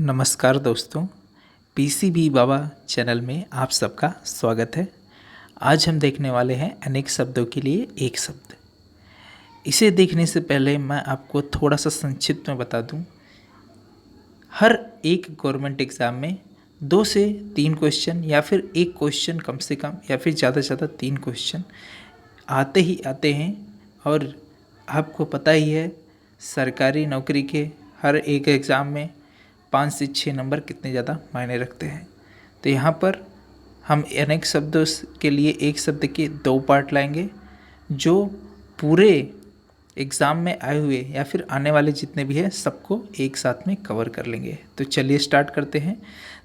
नमस्कार दोस्तों, पीसीबी बाबा चैनल में आप सबका स्वागत है। आज हम देखने वाले हैं अनेक शब्दों के लिए एक शब्द। इसे देखने से पहले मैं आपको थोड़ा सा संक्षिप्त में बता दूं। हर एक गवर्नमेंट एग्ज़ाम में 2 से 3 क्वेश्चन या फिर एक क्वेश्चन कम से कम या फिर ज़्यादा से ज़्यादा 3 क्वेश्चन आते ही आते हैं। और आपको पता ही है, सरकारी नौकरी के हर एक एग्ज़ाम में 5 से 6 नंबर कितने ज़्यादा मायने रखते हैं। तो यहाँ पर हम अनेक शब्दों के लिए एक शब्द के 2 पार्ट लाएंगे, जो पूरे एग्ज़ाम में आए हुए या फिर आने वाले जितने भी हैं सबको एक साथ में कवर कर लेंगे। तो चलिए स्टार्ट करते हैं।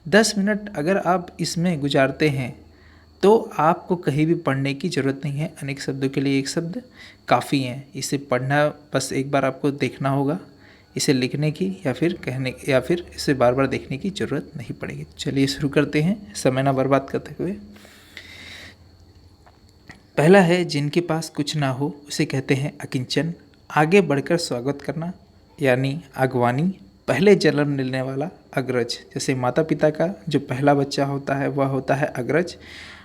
10 मिनट अगर आप इसमें गुजारते हैं तो आपको कहीं भी पढ़ने की ज़रूरत नहीं है। अनेक शब्दों के लिए एक शब्द काफ़ी हैं। इसे पढ़ना बस एक बार आपको देखना होगा, इसे लिखने की या फिर कहने या फिर इसे बार बार देखने की ज़रूरत नहीं पड़ेगी। चलिए शुरू करते हैं समय ना बर्बाद करते हुए। पहला है, जिनके पास कुछ ना हो उसे कहते हैं अकिंचन। आगे बढ़कर स्वागत करना यानी अगवानी। पहले जन्म लेने वाला अग्रज, जैसे माता पिता का जो पहला बच्चा होता है वह होता है अग्रज,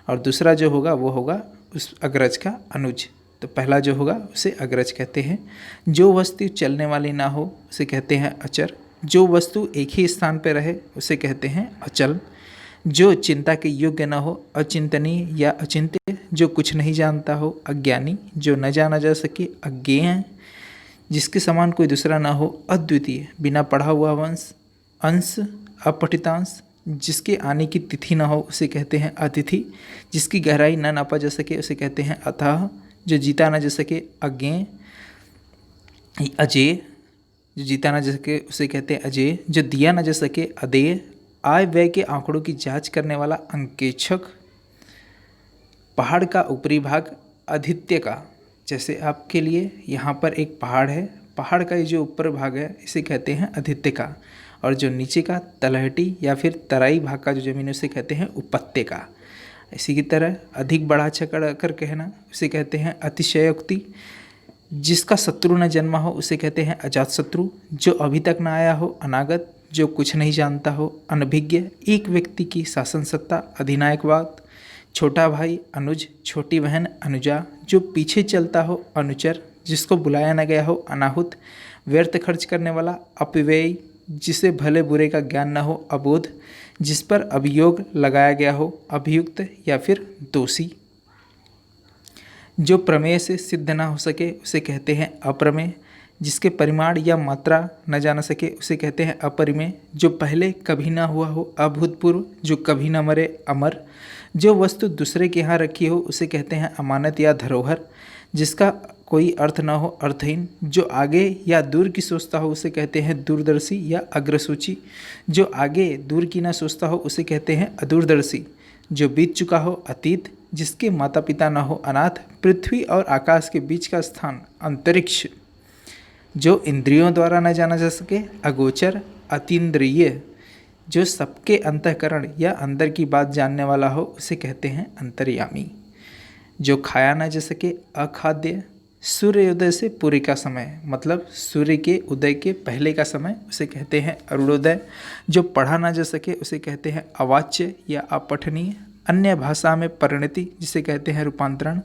और दूसरा जो होगा वो होगा उस अग्रज का अनुज। तो पहला जो होगा उसे अग्रज कहते हैं। जो वस्तु चलने वाली ना हो उसे कहते हैं अचर। जो वस्तु एक ही स्थान पर रहे उसे कहते हैं अचल। जो चिंता के योग्य ना हो अचिंतनीय या अचिंत्य। जो कुछ नहीं जानता हो अज्ञानी। जो न जाना जा सके अज्ञेय। जिसके समान कोई दूसरा ना हो अद्वितीय। बिना पढ़ा हुआ वंश अंश अपठितांश। जिसके आने की तिथि ना हो उसे कहते हैं अतिथि। जिसकी गहराई न नापा जा सके उसे कहते हैं अथाह। जो जीता न जा सके अज्ञेय अजेय। जो जीता न जा सके उसे कहते हैं अजेय। जो दिया न जा सके अदेय। आय व्यय के आंकड़ों की जांच करने वाला अंकेक्षक। पहाड़ का ऊपरी भाग आदित्य का, जैसे आपके लिए यहाँ पर एक पहाड़ है, पहाड़ का ये जो ऊपर भाग है इसे कहते हैं आदित्य का। और जो नीचे का तलहटी या फिर तराई भाग का जो जमीन उसे कहते हैं उपत्य का। इसी की तरह अधिक बढ़ा चढ़ा कर कहना उसे कहते हैं अतिशयोक्ति। जिसका शत्रु न जन्मा हो उसे कहते हैं अजात शत्रु। जो अभी तक न आया हो अनागत। जो कुछ नहीं जानता हो अनभिज्ञ। एक व्यक्ति की शासन सत्ता अधिनायकवाद। छोटा भाई अनुज। छोटी बहन अनुजा। जो पीछे चलता हो अनुचर। जिसको बुलाया न गया हो अनाहुत। व्यर्थ खर्च करने वाला अपव्ययी। जिसे भले बुरे का ज्ञान न हो अबोध। जिस पर अभियोग लगाया गया हो अभियुक्त या फिर दोषी। जो प्रमेय से सिद्ध न हो सके उसे कहते हैं अप्रमेय। जिसके परिमाण या मात्रा न जान सके उसे कहते हैं अपरिमेय। जो पहले कभी ना हुआ हो अभूतपूर्व। जो कभी न मरे अमर। जो वस्तु दूसरे के यहाँ रखी हो उसे कहते हैं अमानत या धरोहर। जिसका कोई अर्थ न हो अर्थहीन। जो आगे या दूर की सोचता हो उसे कहते हैं दूरदर्शी या अग्रसूची। जो आगे दूर की न सोचता हो उसे कहते हैं अदूरदर्शी। जो बीत चुका हो अतीत। जिसके माता पिता न हो अनाथ। पृथ्वी और आकाश के बीच का स्थान अंतरिक्ष। जो इंद्रियों द्वारा न जाना जा सके अगोचर अतीन्द्रिय। जो सबके अंतःकरण या अंदर की बात जानने वाला हो उसे कहते हैं अंतर्यामी। जो खाया न जा सके अखाद्य। सूर्योदय से पूर्व का समय, मतलब सूर्य के उदय के पहले का समय उसे कहते हैं अरुणोदय। जो पढ़ा ना जा सके उसे कहते हैं अवाच्य या अपठनीय। अन्य भाषा में परिणति जिसे कहते हैं रूपांतरण,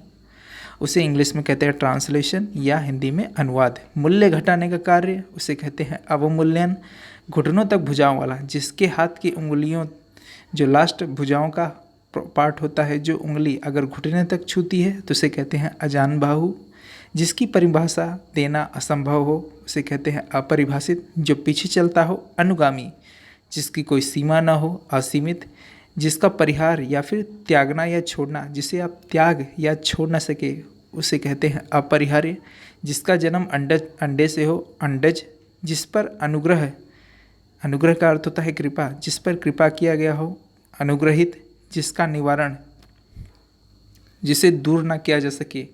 उसे इंग्लिश में कहते हैं ट्रांसलेशन या हिंदी में अनुवाद। मूल्य घटाने का कार्य उसे कहते हैं अवमूल्यन। घुटनों तक भुजाओं वाला, जिसके हाथ की उंगलियों जो लास्ट भुजाओं का पार्ट होता है, जो उंगली अगर घुटने तक छूती है तो उसे कहते हैं अजान बाहु। जिसकी परिभाषा देना असंभव हो उसे कहते हैं अपरिभाषित। जो पीछे चलता हो अनुगामी। जिसकी कोई सीमा न हो असीमित। जिसका परिहार या फिर त्यागना या छोड़ना, जिसे आप त्याग या छोड़ न सके उसे कहते हैं अपरिहार्य। जिसका जन्म अंडे से हो अंडज। जिस पर अनुग्रह, अनुग्रह का अर्थ होता है कृपा, जिस पर कृपा किया गया हो अनुग्रहित। जिसका निवारण, जिसे दूर ना किया जा सके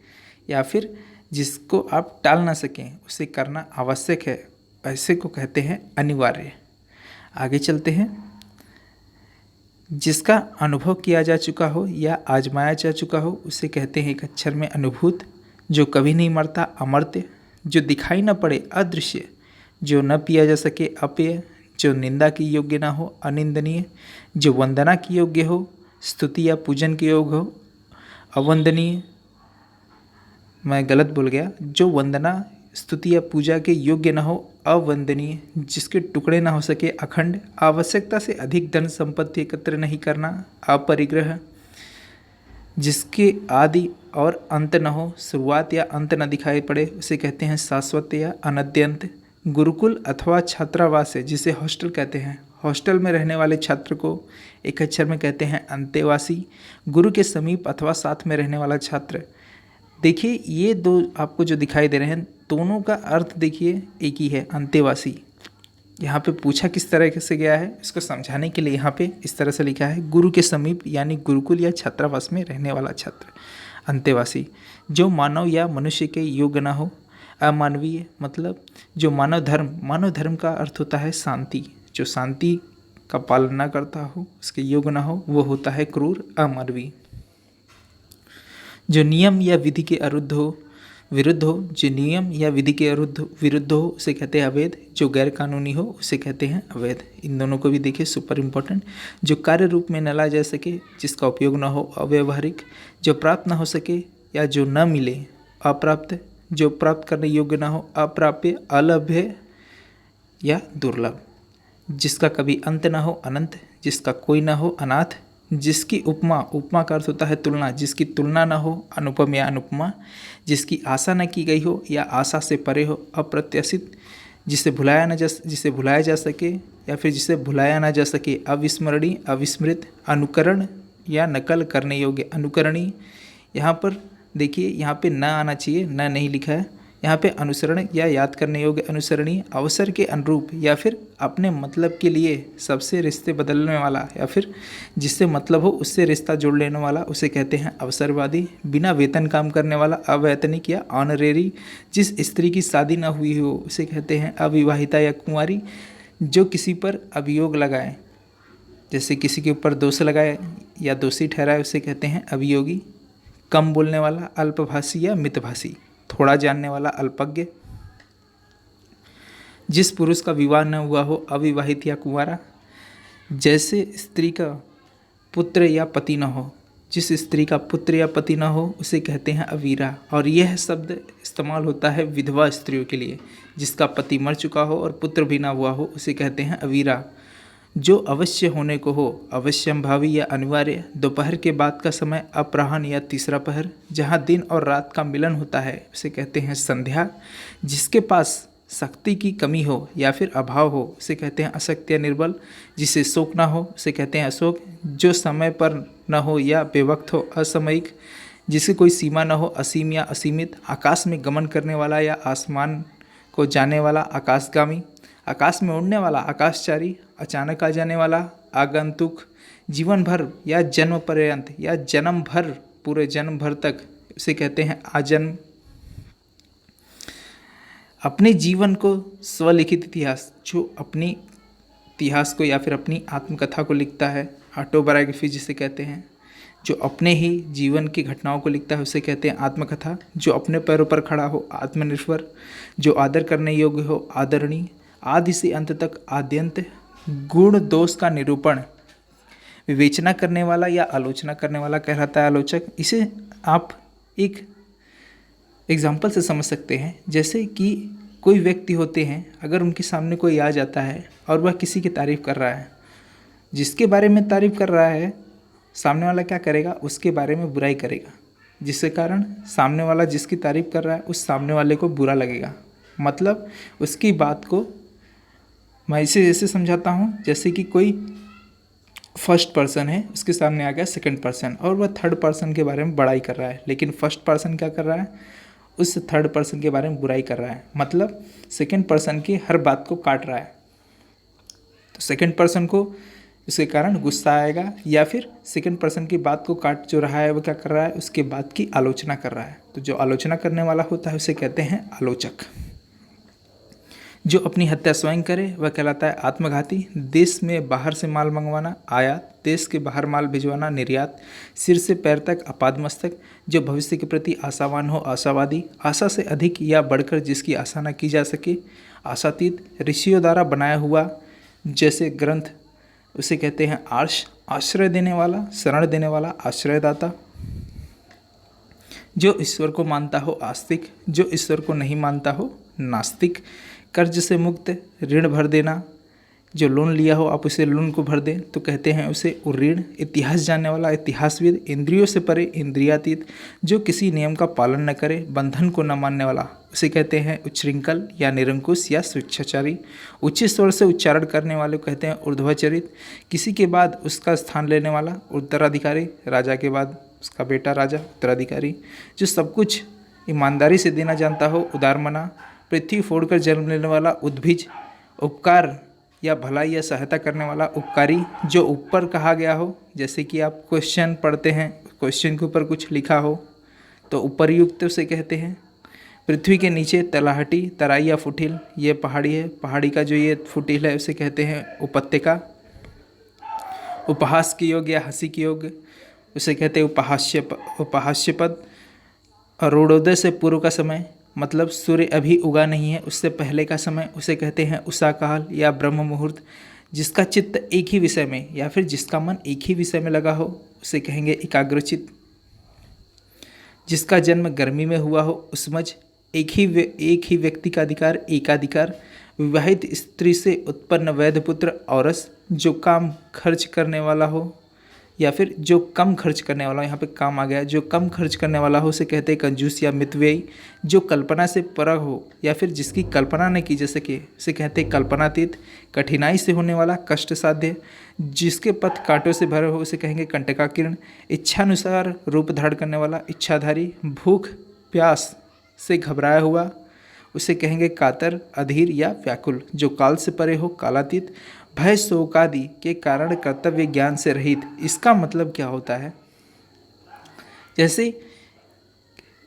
या फिर जिसको आप टाल ना सकें उसे करना आवश्यक है, ऐसे को कहते हैं अनिवार्य। आगे चलते हैं। जिसका अनुभव किया जा चुका हो या आजमाया जा चुका हो उसे कहते हैं एक अक्षर में अनुभूत। जो कभी नहीं मरता अमर्त्य। जो दिखाई न पड़े अदृश्य। जो न पिया जा सके अपेय। जो निंदा की योग्य ना हो, अनिंदनीय। जो वंदना की योग्य हो, स्तुति या पूजन के योग्य हो, अवंदनीय। मैं गलत बोल गया, जो वंदना स्तुति या पूजा के योग्य न हो, अवंदनीय। जिसके टुकड़े ना हो सके, अखंड। आवश्यकता से अधिक धन संपत्ति एकत्र नहीं करना, अपरिग्रह। जिसके आदि और अंत न हो, शुरुआत या अंत न दिखाई पड़े, उसे कहते हैं शाश्वत या अनद्यंत। गुरुकुल अथवा छात्रावास है, जिसे हॉस्टल कहते हैं। हॉस्टल में रहने वाले छात्र को एक अक्षर में कहते हैं अंतेवासी। गुरु के समीप अथवा साथ में रहने वाला छात्र। देखिए ये दो आपको जो दिखाई दे रहे हैं, दोनों का अर्थ देखिए एक ही है, अंतेवासी। यहाँ पे पूछा किस तरह से गया है, इसको समझाने के लिए यहाँ पे इस तरह से लिखा है, गुरु के समीप यानी गुरुकुल या छात्रावास में रहने वाला छात्र, अंतेवासी। जो मानव या मनुष्य के योग्य न हो, अमानवीय। मतलब जो मानव धर्म का अर्थ होता है शांति। जो शांति का पालन न करता हो, उसके योग्य न हो, वो होता है क्रूर, अमानवीय। जो नियम या विधि के विरुद्ध हो, जो नियम या विधि के विरुद्ध हो, उसे कहते हैं अवैध। जो गैर कानूनी हो, उसे कहते हैं अवैध। इन दोनों को भी देखिए, सुपर इम्पोर्टेंट। जो कार्य रूप में न ला जा सके, जिसका उपयोग न हो, अव्यवहारिक। जो प्राप्त न हो सके या जो न मिले, अप्राप्त। जो प्राप्त करने योग्य न हो, अप्राप्य, अलभ्य या दुर्लभ। जिसका कभी अंत न हो, अनंत। जिसका कोई न हो, अनाथ। जिसकी उपमा का अर्थ होता है तुलना, जिसकी तुलना न हो, अनुपम या अनुपमा। जिसकी आशा न की गई हो या आशा से परे हो, अप्रत्याशित। जिसे भुलाया जा सके या फिर जिसे भुलाया ना जा सके, अविस्मरणीय, अविस्मृत। अनुकरण या नकल करने योग्य, अनुकरणीय। यहाँ पर देखिए, यहाँ पे न आना चाहिए, न नहीं लिखा है। यहाँ पे अनुसरण या याद करने योग्य, अनुसरणीय। अवसर के अनुरूप या फिर अपने मतलब के लिए सबसे रिश्ते बदलने वाला या फिर जिससे मतलब हो उससे रिश्ता जोड़ लेने वाला, उसे कहते हैं अवसरवादी। बिना वेतन काम करने वाला, अवैतनिक या ऑनरेरी। जिस स्त्री की शादी न हुई हो, उसे कहते हैं अविवाहिता या कुंवारी। जो किसी पर अभियोग लगाए, जैसे किसी के ऊपर दोष लगाए या दोषी ठहराए, उसे कहते हैं अभियोगी। कम बोलने वाला, अल्पभाषी या मितभाषी। थोड़ा जानने वाला, अल्पज्ञ। जिस पुरुष का विवाह न हुआ हो, अविवाहित या कुंवारा। जैसे स्त्री का पुत्र या पति न हो, जिस स्त्री का पुत्र या पति न हो, उसे कहते हैं अवीरा। और यह शब्द इस्तेमाल होता है विधवा स्त्रियों के लिए। जिसका पति मर चुका हो और पुत्र भी ना हुआ हो, उसे कहते हैं अवीरा। जो अवश्य होने को हो, अवश्यंभावी या अनिवार्य। दोपहर के बाद का समय, अपराह्न या तीसरा पहर। जहाँ दिन और रात का मिलन होता है, उसे कहते हैं संध्या। जिसके पास शक्ति की कमी हो या फिर अभाव हो, उसे कहते हैं अशक्त या निर्बल। जिसे शोक ना हो, उसे कहते हैं अशोक। जो समय पर न हो या बेवक्त हो, असामयिक। जिसकी कोई सीमा न हो, असीम या असीमित। आकाश में गमन करने वाला या आसमान को जाने वाला, आकाशगामी। आकाश में उड़ने वाला, आकाशचारी। अचानक आ जाने वाला, आगंतुक। जीवन भर या जन्म पर्यंत या जन्म भर, पूरे जन्म भर तक, उसे कहते हैं आजन्म। अपने जीवन को स्वलिखित इतिहास, जो अपनी इतिहास को या फिर अपनी आत्मकथा को लिखता है, ऑटोबायोग्राफी जिसे कहते हैं। जो अपने ही जीवन की घटनाओं को लिखता है, उसे कहते हैं आत्मकथा। जो अपने पैरों पर खड़ा हो, आत्मनिर्भर। जो आदर करने योग्य हो, आदरणीय। आदि से अंत तक, आद्यंत। गुण दोष का निरूपण, विवेचना करने वाला या आलोचना करने वाला कहलाता है आलोचक। इसे आप एक एग्जाम्पल से समझ सकते हैं। जैसे कि कोई व्यक्ति होते हैं, अगर उनके सामने कोई आ जाता है और वह किसी की तारीफ़ कर रहा है, जिसके बारे में तारीफ़ कर रहा है, सामने वाला क्या करेगा, उसके बारे में बुराई करेगा। जिसके कारण सामने वाला जिसकी तारीफ़ कर रहा है, उस सामने वाले को बुरा लगेगा। मतलब उसकी बात को मैं इसे ऐसे समझाता हूँ, जैसे कि कोई फर्स्ट पर्सन है, उसके सामने आ गया सेकंड पर्सन और वह थर्ड पर्सन के बारे में बड़ाई कर रहा है, लेकिन फर्स्ट पर्सन क्या कर रहा है, उस थर्ड पर्सन के बारे में बुराई कर रहा है। मतलब सेकंड पर्सन की हर बात को काट रहा है। तो सेकंड पर्सन को इसके कारण गुस्सा आएगा, या फिर सेकंड पर्सन की बात को काट जो रहा है वो क्या कर रहा है, उसके बात की आलोचना कर रहा है। तो जो आलोचना करने वाला होता है उसे कहते हैं आलोचक। जो अपनी हत्या स्वयं करे वह कहलाता है आत्मघाती। देश में बाहर से माल मंगवाना, आयात। देश के बाहर माल भिजवाना, निर्यात। सिर से पैर तक, आपादमस्तक। जो भविष्य के प्रति आशावान हो, आशावादी। आशा से अधिक या बढ़कर जिसकी आशा न की जा सके, आशातीत। ऋषियों द्वारा बनाया हुआ जैसे ग्रंथ, उसे कहते हैं आर्ष, आश्रय देने वाला, शरण देने वाला, आश्रयदाता। जो ईश्वर को मानता हो आस्तिक, जो ईश्वर को नहीं मानता हो नास्तिक। कर्ज से मुक्त, ऋण भर देना, जो लोन लिया हो आप उसे लोन को भर दें तो कहते हैं उसे उऋण। इतिहास जानने वाला, इतिहासविद। इंद्रियों से परे, इंद्रियातीत, जो किसी नियम का पालन न करे, बंधन को न मानने वाला, उसे कहते हैं उच्छृंखल या निरंकुश या स्वेच्छाचारी। उच्च स्वर से उच्चारण करने वाले को कहते हैं ऊर्ध्वचरित। किसी के बाद उसका स्थान लेने वाला, उत्तराधिकारी। राजा के बाद उसका बेटा राजा, उत्तराधिकारी। जो सब कुछ ईमानदारी से देना जानता हो, उदारमना। पृथ्वी फोड़कर जन्म लेने वाला, उद्भिज। उपकार या भलाई या सहायता करने वाला, उपकारी। जो ऊपर कहा गया हो, जैसे कि आप क्वेश्चन पढ़ते हैं, क्वेश्चन के ऊपर कुछ लिखा हो तो उपरयुक्त उसे कहते हैं। पृथ्वी के नीचे तलाहटी, तराई या फुटिल, ये पहाड़ी है, पहाड़ी का जो ये फुटिल है उसे कहते हैं उपत्यका। उपहास के योग्य या हंसी के योग्य उसे कहते हैं उपहास्य पद। अरुणोदय से पूर्व का समय, मतलब सूर्य अभी उगा नहीं है उससे पहले का समय, उसे कहते हैं उषा काल या ब्रह्म मुहूर्त। जिसका चित्त एक ही विषय में या फिर जिसका मन एक ही विषय में लगा हो उसे कहेंगे एकाग्रचित्त। जिसका जन्म गर्मी में हुआ हो उसमज। एक ही व्यक्ति का अधिकार, एकाधिकार। विवाहित स्त्री से उत्पन्न वैध पुत्र, औरस। जो काम खर्च करने वाला हो या फिर जो कम खर्च करने वाला हो, यहाँ पे काम आ गया, जो कम खर्च करने वाला हो उसे कहते हैं कंजूस या मितव्ययी। जो कल्पना से परे हो या फिर जिसकी कल्पना न की जा सके उसे कहते हैं कल्पनातीत। कठिनाई से होने वाला, कष्ट साध्य। जिसके पथ कांटों से भरे हो उसे कहेंगे कंटकाकीर्ण। इच्छानुसार रूप धारण करने वाला, इच्छाधारी। भूख प्यास से घबराया हुआ उसे कहेंगे कातर, अधीर या व्याकुल। जो काल से परे हो, कालातीत। भय शोकादि के कारण कर्तव्य ज्ञान से रहित। इसका मतलब क्या होता है? जैसे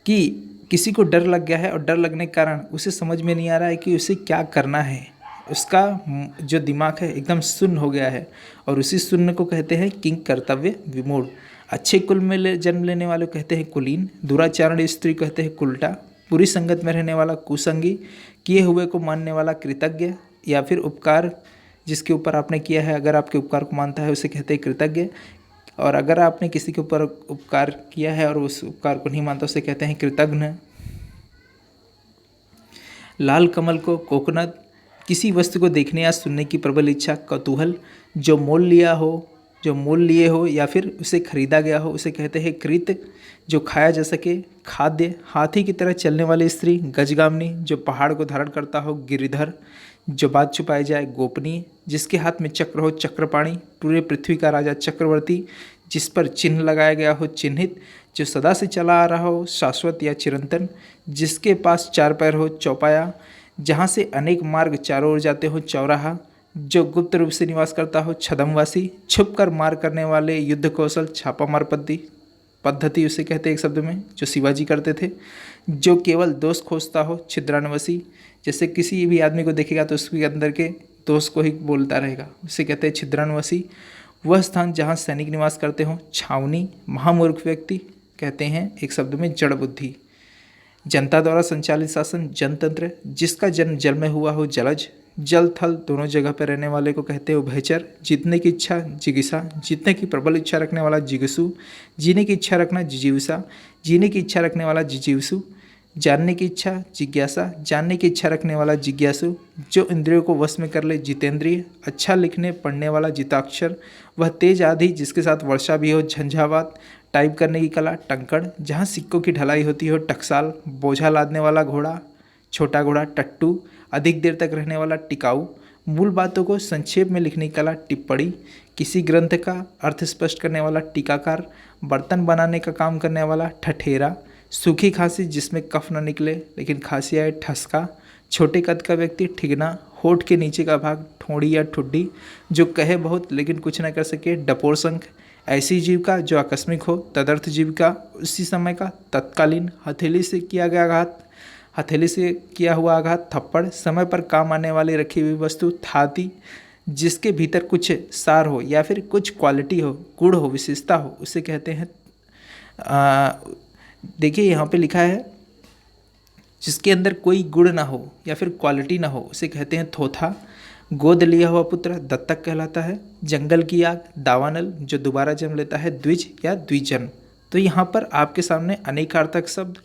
कि किसी को डर लग गया है और डर लगने के कारण उसे समझ में नहीं आ रहा है कि उसे क्या करना है, उसका जो दिमाग है एकदम शून्य हो गया है और उसी शून्य को कहते हैं किंग कर्तव्य विमूढ़। अच्छे कुल में जन्म लेने वाले कहते हैं कुलीन। दुराचारण स्त्री कहते हैं कुलटा। बुरी संगत में रहने वाला कुसंगी। किए हुए को मानने वाला कृतज्ञ या फिर उपकार जिसके ऊपर आपने किया है, अगर आपके उपकार को मानता है उसे कहते हैं कृतज्ञ। और अगर आपने किसी के ऊपर उपकार किया है और उस उपकार को नहीं मानता उसे कहते हैं कृतघ्न। लाल कमल को कोकोनट। किसी वस्तु को देखने या सुनने की प्रबल इच्छा, कौतूहल। जो मोल लिए हो या फिर उसे खरीदा गया हो उसे कहते हैं कृत। जो खाया जा सके, खाद्य। हाथी की तरह चलने वाली स्त्री, गजगामिनी। जो पहाड़ को धारण करता हो, गिरिधर। जो बात छुपाई जाए, गोपनीय। जिसके हाथ में चक्र हो, चक्रपाणी। पूरे पृथ्वी का राजा, चक्रवर्ती। जिस पर चिन्ह लगाया गया हो, चिन्हित। जो सदा से चला आ रहा हो, शाश्वत या चिरंतन। जिसके पास चार पैर हो, चौपाया। जहाँ से अनेक मार्ग चारों ओर जाते हो, चौराहा। जो गुप्त रूप से निवास करता हो, छद्मवासी। छुप कर मार करने वाले, युद्ध कौशल, छापामार पद्धति उसे कहते हैं एक शब्द में, जो शिवाजी करते थे। जो केवल दोष खोजता हो, छिद्रान्वसी। जैसे किसी भी आदमी को देखेगा तो उसके अंदर के दोष को ही बोलता रहेगा, उसे कहते हैं छिद्रान्वसी। वह स्थान जहाँ सैनिक निवास करते हो, छावनी। महामूर्ख व्यक्ति कहते हैं एक शब्द में, जड़ बुद्धि। जनता द्वारा संचालित शासन, जनतंत्र। जिसका जन्म जल में हुआ हो, जलज। जल थल दोनों जगह पर रहने वाले को कहते हैं उभयचर। जीतने की इच्छा, जिगिसा। जीतने की प्रबल इच्छा रखने वाला, जिगसु। जीने की इच्छा रखना, जिजीविसा। जीने की इच्छा रखने वाला, जिजीवसु। जानने की इच्छा, जिज्ञासा। जानने की इच्छा रखने वाला, जिज्ञासु। जो इंद्रियों को वश में कर ले, जितेंद्रिय। अच्छा लिखने पढ़ने वाला, जिताक्षर। वह तेज आधी जिसके साथ वर्षा भी हो, झंझावात। टाइप करने की कला, टंकड़। जहाँ सिक्कों की ढलाई होती हो, टकसाल। बोझा लादने वाला घोड़ा, छोटा घोड़ा, टट्टू। अधिक देर तक रहने वाला, टिकाऊ। मूल बातों को संक्षेप में लिखने की कला, टिप्पणी। किसी ग्रंथ का अर्थ स्पष्ट करने वाला, टीकाकार। बर्तन बनाने का काम करने वाला, ठठेरा। सूखी खांसी जिसमें कफ न निकले लेकिन खांसी आए, ठसका। छोटे कद का व्यक्ति, ठिगना। होठ के नीचे का भाग, ठोड़ी या ठुड्डी। जो कहे बहुत लेकिन कुछ न कर सके, डपोर शंख। ऐसी जीविका जो आकस्मिक हो, तदर्थ जीविका। उसी समय का, तत्कालीन। हथेली से किया हुआ आघात, थप्पड़। समय पर काम आने वाली रखी हुई वस्तु, थाती। जिसके भीतर कुछ सार हो या फिर कुछ क्वालिटी हो, गुण हो, विशेषता हो, उसे कहते हैं देखिए यहाँ पे लिखा है जिसके अंदर कोई गुण ना हो या फिर क्वालिटी ना हो उसे कहते हैं थोथा। गोद लिया हुआ पुत्र दत्तक कहलाता है। जंगल की आग दावानल जो दोबारा जन्म लेता है द्विज या द्विजन्म। तो यहाँ पर आपके सामने अनेकार्थक शब्द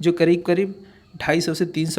जो करीब करीब 250 से 300